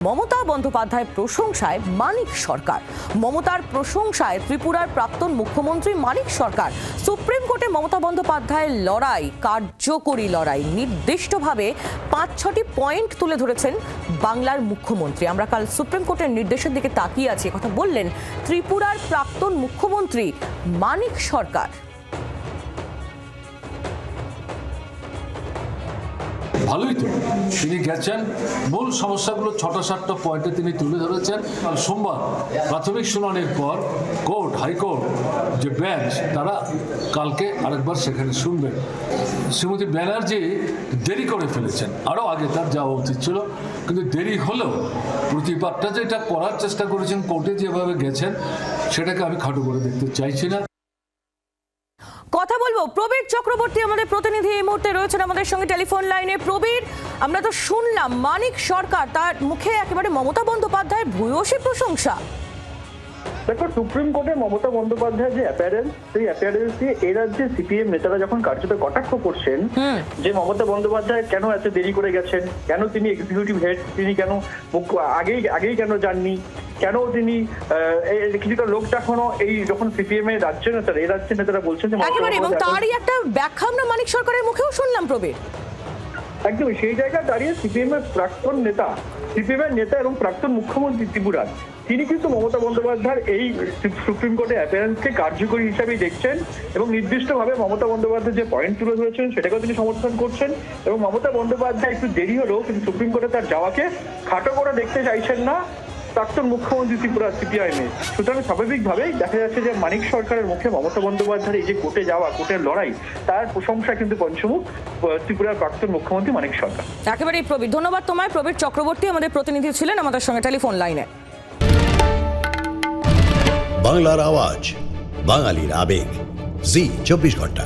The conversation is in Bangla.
মমতা বন্দ্যোপাধ্যায় প্রশংসায় মানিক সরকার। মমতার প্রশংসায় ত্রিপুরার প্রাক্তন মুখ্যমন্ত্রী মানিক সরকার। সুপ্রিম কোর্টে মমতা বন্দ্যোপাধ্যায়ের লড়াই কার্যকরী লড়াই, নির্দিষ্টভাবে 5-6টি পয়েন্ট তুলে ধরেছেন বাংলার মুখ্যমন্ত্রী। আমরা কাল সুপ্রিম কোর্টের নির্দেশের দিকে তাকিয়ে আছি, কথা বললেন ত্রিপুরার প্রাক্তন মুখ্যমন্ত্রী মানিক সরকার। ভালোই তো তিনি গেছেন, মূল সমস্যাগুলো 6-7টা পয়েন্টে তিনি তুলে ধরেছেন। আর সোমবার প্রাথমিক শুনানির পর কোর্ট, হাইকোর্ট যে বেঞ্চ, তারা কালকে আরেকবার সেখানে শুনবেন। শ্রীমতী ব্যানার্জি দেরি করে ফেলেছেন, আরও আগে তার যাওয়া উচিত ছিল, কিন্তু দেরি হলেও প্রতিবাদটা যেটা করার চেষ্টা করেছেন, কোর্টে যেভাবে গেছেন, সেটাকে আমি খাটো করে দেখতে চাইছি না। কথা বলবো প্রবীর চক্রবর্তী, আমাদের প্রতিনিধি এই মুহূর্তে রয়েছেন আমাদের সঙ্গে টেলিফোন লাইনে। প্রবীর, আমরা তো শুনলাম মানিক সরকার, তার মুখে একেবারে মমতা বন্দ্যোপাধ্যায়ের ভূয়সী প্রশংসা। দেখো, সুপ্রিম কোর্টে মমতা বন্দ্যোপাধ্যায়ের যে অ্যাপিয়ারেন্স, সেই অ্যাপিয়ারেন্স দিয়ে এই রাজ্যে সিপিএম নেতারা যখন কার্যত কটাক্ষ করছেন যে মমতা বন্দ্যোপাধ্যায় কেন এত দেরি করে গেছেন, কেন তিনি এক্সিকিউটিভ হেড, তিনি কেন আগেই কেন যাননি, কেন তিনি কিছুটা লোকটা এখনো এই যখন সিপিএম এর রাজ্যের নেতারা বলছেন যে একেবারে, এবং তারই একটা ব্যাখ্যা আমরা মানিক সরকারের মুখেও শুনলাম প্রবীর। একদমই সেই জায়গায় দাঁড়িয়ে সিপিএম এর প্রাক্তন নেতা, সিপিএম এর নেতা এবং প্রাক্তন মুখ্যমন্ত্রী ত্রিপুরার, তিনি কিন্তু মমতা বন্দ্যোপাধ্যায়ের এই সুপ্রিম কোর্টে অ্যাপিয়ারেন্সকে কার্যকরী হিসাবেই দেখছেন এবং নির্দিষ্টভাবে মমতা বন্দ্যোপাধ্যায় যে পয়েন্ট তুলে ধরেছেন সেটাকেও তিনি সমর্থন করছেন। এবং মমতা বন্দ্যোপাধ্যায় একটু দেরি হলেও কিন্তু সুপ্রিম কোর্টে তার যাওয়াকে খাটো করে দেখতে চাইছেন না প্রাক্তন মুখ্যমন্ত্রী ত্রিপুরা সিপিআইএম। সুতরাং স্বাভাবিকভাবেই দেখা যাচ্ছে যে মানিক সরকারের মুখে মমতা বন্দ্যোপাধ্যায়ের এই যে কোর্টে যাওয়া, কোর্টের লড়াই, তার প্রশংসা কিন্তু পঞ্চমুখ ত্রিপুরার প্রাক্তন মুখ্যমন্ত্রী মানিক সরকার। একেবারেই প্রবীর, ধন্যবাদ তোমায়। প্রবীর চক্রবর্তী আমাদের প্রতিনিধি ছিলেন আমাদের সঙ্গে টেলিফোন লাইনে। বাংলার আওয়াজ, বাঙালির আবেগ, জি 24 ঘন্টা।